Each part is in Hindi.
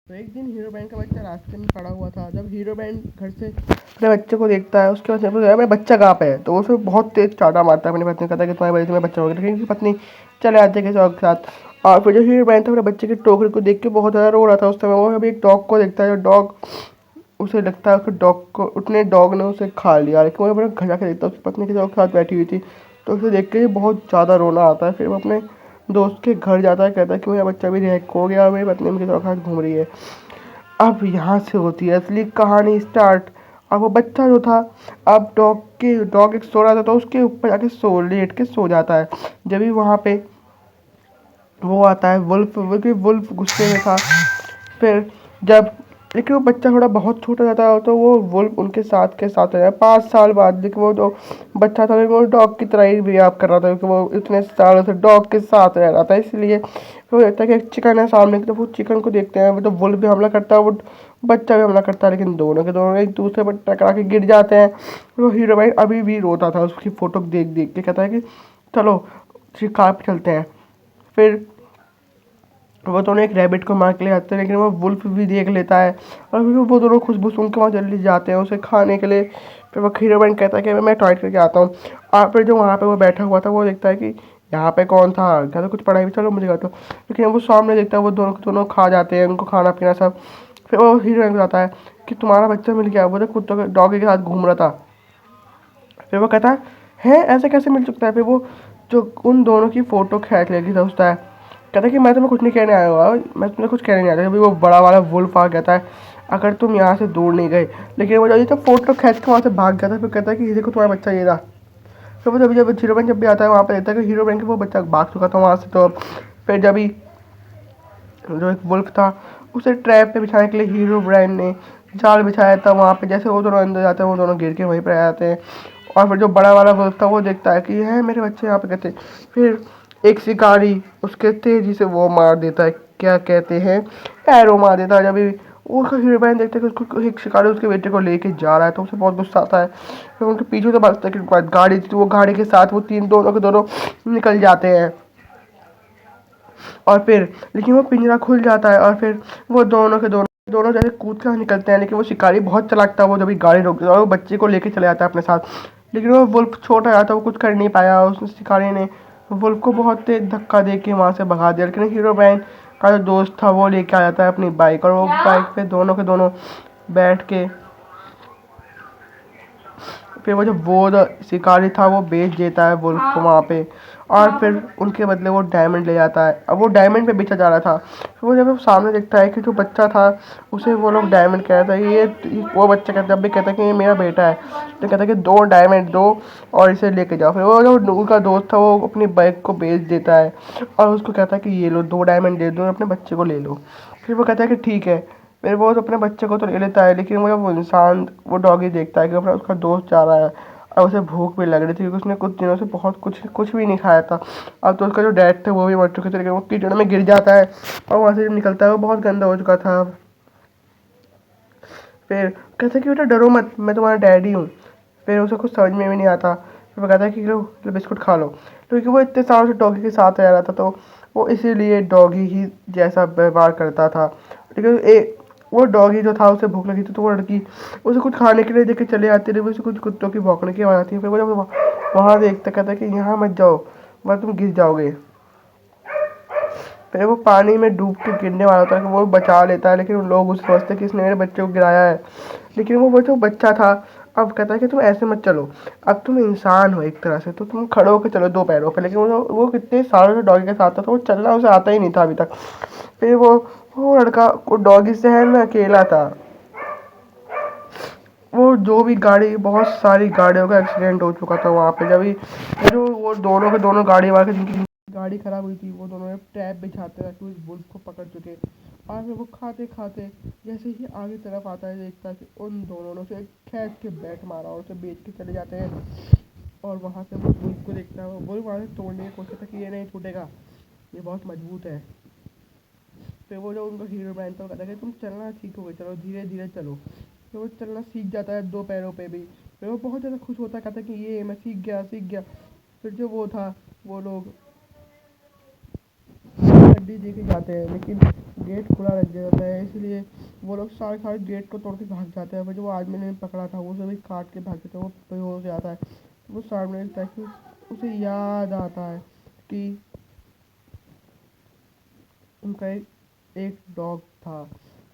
तो एक दिन हीरो बैंड का बच्चा रास्ते में पड़ा हुआ था। जब हीरो बैंड घर से अपने बच्चे को देखता है, उसके बाद से पूछता है, मेरा बच्चा कहाँ पे है। तो उसे बहुत तेज चाटा मारता है अपनी पत्नी को, कहता है कि तुम्हारी वजह से मेरा बच्चा हो गया। लेकिन उसकी पत्नी चले आते हैं किसी और के साथ। और फिर जो हीरो बैंड था अपने बच्चे की टोकरी को देख के बहुत ज़्यादा रो रहा था। उस समय वो अभी एक डॉग को देखता है। जो डॉग उसे लगता है कि डॉग को उतने डॉग ने उसे खा लिया। लेकिन वो अपने घर जाके देखता है उसकी पत्नी किसी और के साथ बैठी हुई थी। तो उसे देख के बहुत ज़्यादा रोना आता है। फिर वो अपने दोस्त के घर जाता है, कहता है कि मेरा बच्चा भी रिहाई हो गया और मेरी पत्नी भी किसी और के साथ घूम रही है। अब यहाँ से होती है असली कहानी स्टार्ट। अब वो बच्चा जो था, अब डॉग एक सो रहा था, तो उसके ऊपर जाके लेट के सो जाता है। जब भी वहाँ पे वो आता है वुल्फ, वुल्फ गुस्से में था। फिर जब लेकिन वो बच्चा थोड़ा बहुत छोटा रहता तो वो वुल्फ उनके साथ के साथ रहा 5 साल बाद। लेकिन वो जो बच्चा था वो डॉग की तरह ही बिहेव कर रहा था, क्योंकि वो इतने सालों से डॉग के साथ रह रहा था। इसलिए वो देखता है कि एक चिकन है सामने की, तो वो चिकन को देखते हैं। तो वुल्फ भी हमला करता है, वो बच्चा भी हमला करता है, लेकिन दोनों के दोनों एक दूसरे पर टकरा के गिर जाते हैं। वो हीरो भाई अभी भी रोता था उसकी फ़ोटो देख देख के, कहता है कि चलो शिकार पे चलते हैं। फिर वो दोनों एक रैबिट को मार के ले जाते हैं, लेकिन वो वुल्फ भी देख लेता है। और फिर वो दोनों खुशबू सूंघ के वहाँ जल्दी जाते हैं उसे खाने के लिए। फिर वो हीरोइन कहता है कि मैं टॉयलेट करके आता हूँ। और फिर जो वहाँ पे वो बैठा हुआ था वो देखता है कि यहाँ पे कौन था, कहता है कुछ पढ़ाई भी, चलो मुझे कहता हूँ। लेकिन वो सामने देखता है वो दोनों खा जाते हैं, उनको खाना पीना सब। फिर वो हीरोइन को बताता है कि तुम्हारा बच्चा मिल गया, वो तो कुत्तों के डॉगी के साथ घूम रहा था। फिर वो कहता है ऐसे कैसे मिल सकता है। फिर वो जो उन दोनों की फ़ोटो खींच लेगी सोचता है, कहता है कि मैं तुम्हें कुछ नहीं कहने आया हुआ, मैं तुम्हें कुछ कहने नहीं आया था। अभी वो बड़ा वाला वुल्फ आ कहता है अगर तुम यहाँ से दूर नहीं गए। लेकिन वो जब फ़ोटो खींच के वहाँ से भाग जाता है, फिर कहता है कि ये देखो तुम्हारा बच्चा ये रहा। फिर वो जब हीरो बैंक जब भी आता है वहाँ पे देखता है कि हीरो बैंक वो बच्चा भाग चुका था वहाँ से। तो फिर जब भी जो एक वुल्फ था उसे ट्रैप पे बिछाने के लिए हीरो ब्रांड ने जाल बिछाया था वहाँ पे। जैसे वो दोनों अंदर जाते हैं वो दोनों गिर के वहीं पर आ जाते हैं। और फिर जो बड़ा वाला वुल्फ था वो देखता है कि है मेरे बच्चे यहाँ पे कहते। फिर एक शिकारी उसके तेजी से वो मार देता है, क्या कहते हैं, एरो मार देता है। जब भी वो हीरो ब्रांड देखते हैं कि उसको एक शिकारी उसके बेटे को लेके जा रहा है, तो उसे बहुत गुस्सा आता है। फिर उनके पीछे से भागता है कि गाड़ी थी, तो वो गाड़ी के साथ वो दोनों के दोनों निकल जाते हैं। और फिर लेकिन वो पिंजरा खुल जाता है और फिर वो दोनों के दोनों दोनों जैसे कूद कर निकलते हैं। लेकिन वो शिकारी बहुत चालाक था, वो जब गाड़ी रोक देता है और वो बच्चे को लेके चले जाता है अपने साथ। लेकिन वो वुल्फ छोटा था, वो कुछ कर नहीं पाया। उस शिकारी ने वुल्फ को बहुत तेज धक्का दे के वहाँ से भगा दिया। लेकिन हीरो ब्रांड का जो दोस्त था वो लेके आ जाता है अपनी बाइक, और वो बाइक पे दोनों के दोनों बैठ के फिर वो जो शिकारी था वो बेच देता है वुल्फ को वहाँ पे। और फिर उनके बदले वो डायमंड ले जाता है। अब वो डायमंड पे बेचा जा रहा था। फिर वो जब वो सामने देखता है कि जो बच्चा था उसे वो लोग डायमंड कहता है, वो बच्चा कहता है, जब भी कहता है कि ये मेरा बेटा है, तो कहता है कि 2 डायमंड दो और इसे लेके जाओ। फिर वो जो उनका दोस्त था वो अपनी बाइक को बेच देता है और उसको कहता है कि ये लो 2 डायमंड दे दो और अपने बच्चे को ले लो। फिर वो कहता है कि ठीक है। फिर वो तो अपने बच्चे को तो ले लेता है, लेकिन वो जब वो इंसान वो डॉगी देखता है कि अपना उसका दोस्त जा रहा है और उसे भूख भी लग रही थी, क्योंकि उसने कुछ दिनों से बहुत कुछ कुछ भी नहीं खाया था। अब तो उसका जो डैड थे वो भी मर चुके थे, लेकिन वो कीचड़ में गिर जाता है और वहाँ से जब निकलता है वो बहुत गंदा हो चुका था। फिर कहता है कि बेटा डरो मत, मैं तुम्हारा डैडी हूँ। फिर उसे कुछ समझ में भी नहीं आता। फिर वो कहता है कि लो बिस्कुट खा लो। क्योंकि वो इतने सालों से डॉगी के साथ रह रहा था, तो वो इसीलिए डॉगी ही जैसा व्यवहार करता था। लेकिन वो डॉगी जो था उसे भूख लगी थी, तो वो लड़की उसे कुछ खाने के लिए देके चले आती रही। उसे कुछ कुत्तों की भौंकने की आवाज़ आती है। फिर वो जब वहाँ देखता कहता है कि यहाँ मत जाओ वरना तुम गिर जाओगे। फिर वो पानी में डूब के गिरने वाला होता है कि वो बचा लेता है, लेकिन लोग उसे समझते हैं कि इसने मेरे बच्चे को गिराया है। लेकिन वो जो बच्चा था अब कहता है कि तुम ऐसे मत चलो, अब तुम इंसान हो एक तरह से, तो तुम खड़े होकर चलो 2 पैरों पे। लेकिन वो कितने सालों से डॉगी के साथ था, तो वो चलना उसे आता ही नहीं था अभी तक। फिर वो लड़का वो डॉगी शहर में अकेला था। वो जो भी गाड़ी बहुत सारी गाड़ियों का एक्सीडेंट हो चुका था वहाँ पे। जब भी जो वो दोनों के दोनों गाड़ी वाले जिनकी गाड़ी खराब हुई थी वो दोनों ट्रैप बिछाते रखे उस वुल्फ को पकड़ चुके। और फिर वो खाते खाते जैसे ही आगे तरफ आता है देखता है कि उन दोनों ने उसे खींच के बैठ मारा और उसे बेच के चले जाते हैं। और वहाँ से वो वुल्फ को देखता है, वो वुल्फ वहाँ से तोड़ने की कोशिश करता है कि ये नहीं छूटेगा, ये बहुत मजबूत है। फिर वो जो उनका हीरो बैंड था कहता है कि तुम चलना सीखोगे, चलो धीरे धीरे चलो। फिर वो चलना सीख जाता है 2 पैरों पे भी। फिर वो बहुत ज़्यादा खुश होता है, कहता है कि ये मैं सीख गया सीख गया। फिर जो वो था वो लोग गड्डी दे के जाते हैं, लेकिन गेट खुला रख दिया जाता है, इसलिए वो लोग सारे सारे गेट को तोड़ के भाग जाते हैं। वो जो वो आदमी ने पकड़ा था वो सभी काट के भाग जाते हैं। वो बेहोश हो जाता है। वो सामने देखता है कि उसे याद आता है कि उनका एक डॉग था।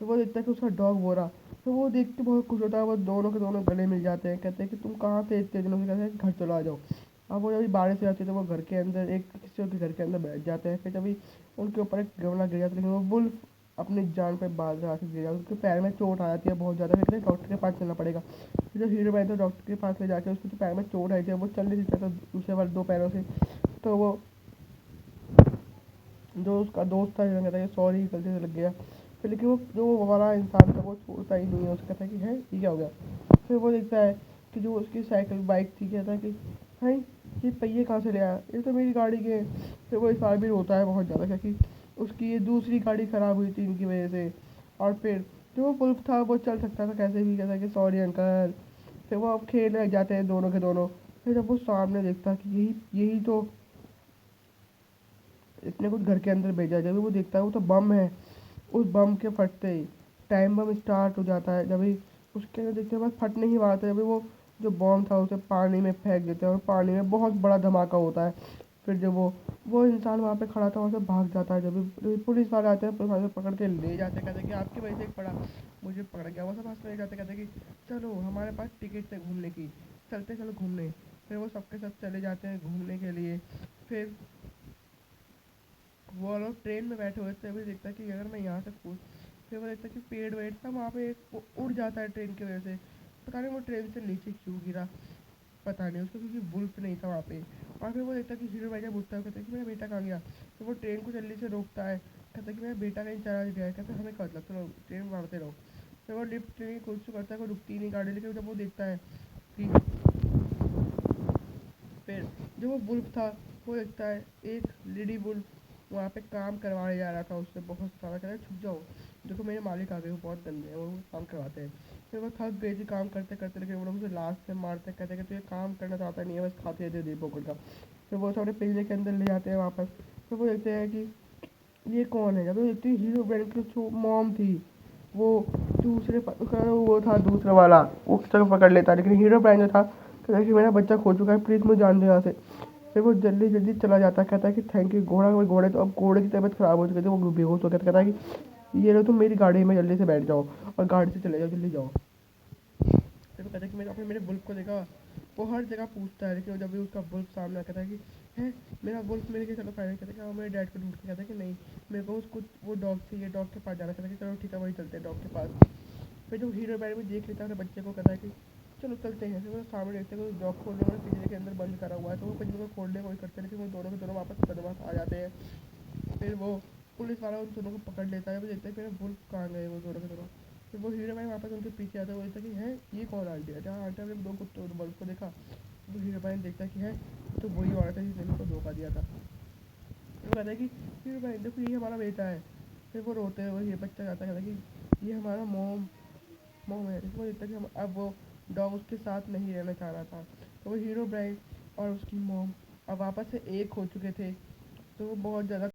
तो वो देखता है कि उसका डॉग वो रहा। तो वो देख के बहुत खुश होता है। वो दोनों के दोनों गले मिल जाते हैं। कहते हैं कि तुम कहाँ थे इतने दिनों से? कहते हैं कि घर चलो आ जाओ। अब वो जब बारिश हो जाती है तो वो घर के अंदर एक किसी के घर के अंदर बैठ जाते हैं। फिर तभी उनके ऊपर एक गमला गिर जाता है, लेकिन वो वुल्फ अपनी जान पे बांध रहा आके गिर जाता है। उसके पैर में चोट आ जाती है बहुत ज़्यादा। फिर कहते हैं डॉक्टर के पास चलना पड़ेगा। फिर जब हीरो बहन तो डॉक्टर के पास ले जाके उसके तो पैर में चोट आई थी, वो चल नहीं सकता था दूसरे वाले दो पैरों से। तो वो जो उसका दोस्त था कहता है सॉरी गलती से लग गया। फिर लेकिन वो जो वो वाला इंसान था वो छोड़ता ही नहीं है। उसका कहता है कि है ये क्या हो गया। फिर वो देखता है कि जो उसकी साइकिल बाइक थी, कहता है कि भाई ये पहिए कहाँ से ले आया, ये तो मेरी गाड़ी के हैं। फिर वो इस बार भी रोता है बहुत ज़्यादा क्योंकि उसकी ये दूसरी गाड़ी ख़राब हुई थी इनकी वजह से। और फिर जो वो पुल्फ था वो चल सकता था कैसे भी, कहता है कि सॉरी अंकल। फिर वो अब खेलने लग जाते हैं दोनों के दोनों। फिर जब वो सामने देखता है कि यही यही तो इतने कुछ घर के अंदर भेजा है, जब वो देखता है वो तो बम है। उस बम के फटते ही टाइम बम स्टार्ट हो जाता है। जब भी उसके अंदर देखते हैं बस फटने ही वाला था, जब भी वो जो बॉम्ब था उसे पानी में फेंक देते हैं और पानी में बहुत बड़ा धमाका होता है। फिर जब वो इंसान वहाँ पे खड़ा था वहाँ से भाग जाता है। जब भी पुलिस वाले आते हैं, पुलिस वाले पकड़ के ले जाते हैं। कहते हैं कि आपकी वजह से एक पड़ा मुझे पकड़ गया। वो सब हंस ले जाते, कहते हैं कि चलो हमारे पास टिकट है घूमने की, चलते चलो घूमने। फिर वो सबके सब चले जाते हैं घूमने के लिए। फिर वो लोग ट्रेन में बैठे हुए थे। अभी देखता है कि अगर मैं यहाँ से कूद, फिर वो देखता है कि पेड़ वेड़ था वहाँ पे, एक वो उड़ जाता है ट्रेन की वजह से। पता नहीं वो ट्रेन से नीचे क्यों गिरा, पता नहीं उसको, क्योंकि वुल्फ नहीं था वहाँ पे। और फिर वो देखता है कि हीरो भाई जब उठता है कहता है कि मेरा बेटा कहाँ गया। तो वो ट्रेन को जल्दी से रोकता है, कहता है कि मेरा बेटा कहीं चला गया है। कहता है हमें क्या मतलब, चलो ट्रेन मारते रहो। फिर वो लिफ्ट लेने की कोशिश करता है, कोई रुकती नहीं गाड़ी। लेकिन जब वो देखता है कि फिर जो वो वुल्फ था वो देखता है एक लेडी वुल्फ वहाँ पे काम करवाने जा रहा था उससे बहुत सारा। कहता है छुप जाओ, देखो मेरे मालिक आ गए, वो बहुत गंदे हैं, वो काम करवाते हैं। फिर वो थक गई थी काम करते करते, लेकिन वो लोग उसे लास्ट से मारते, कहते हैं कि तू ये काम करना चाहता नहीं है, बस खाते दे दे पकड़ का। फिर वो सारे पिंजरे के अंदर ले जाते हैं वापस। फिर वो देखते हैं कि ये कौन है। जब वो देखते हैं हीरो ब्रांड की जो मॉम थी, वो दूसरे उसका वो था दूसरा वाला, वो उसको पकड़ लेता है। लेकिन हीरो ब्रांड जो था कहता है कि मेरा बच्चा खो चुका है, प्लीज़ मुझे जान दो यहाँ से। फिर वो जल्दी जल्दी चला जाता है, कहता है कि थैंक यू। घोड़े तो अब घोड़े की तबीयत ख़राब हो चुकी थी, वो बेहोश हो गया था। कहता है कि ये लो तुम मेरी गाड़ी में जल्दी से बैठ जाओ और गाड़ी से चले जाओ, जल्दी जाओ। फिर वो कहता है कि मैंने अपने मेरे बुल्क को देखा। वो हर जगह पूछता है, लेकिन जब भी उसका बुल्क सामने आता है कि है मेरा बुल्क मिल गया, चलो फाइनल। कहता है कि हाँ मेरे डैड को ढूंढ के। कहता है कि नहीं, मेरे को उसको वो डॉग चाहिए, डॉग के पास जाना। कहता है कि चलो ठीक है वही चलते हैं डॉग के पास। फिर जो हीरो बैड में देख लेता है अपने बच्चे को, कहता है कि चलो चलते हैं। फिर वो सामने देखते हैं कि डॉग को उन लोगों ने पिंजरे के अंदर बंद करा हुआ है। तो वो पिंजरे को खोलने की कोशिश करते हैं, लेकिन वो दोनों के दोनों वापस बदमाश आ जाते हैं। फिर वो पुलिस वाला उन दोनों को पकड़ लेता है। वो देखते हैं फिर वुल्फ कहाँ गए वो दोनों के दोनों। फिर वो हीरो भाई वापस उनके पीछे आता है। वो देखता है कि है ये कौन आंटी है, जहाँ आंटी ने दो कुत्तों वुल्फ को देखा। तो हीरो भाई देखता है कि है तो वही औरत है जिसने उसको धोखा दिया था। फिर वो कहता है कि हीरो भाई देखो ये हमारा बेटा है। फिर वो रोते हुए ये बच्चा जाता है, कहता है कि ये हमारा मोम मोम है। इसको देखता है कि हम अब वो डॉग उसके साथ नहीं रहना चाह रहा था। तो वो हीरो ब्राइड और उसकी मोम अब वापस से एक हो चुके थे। तो वो बहुत ज़्यादा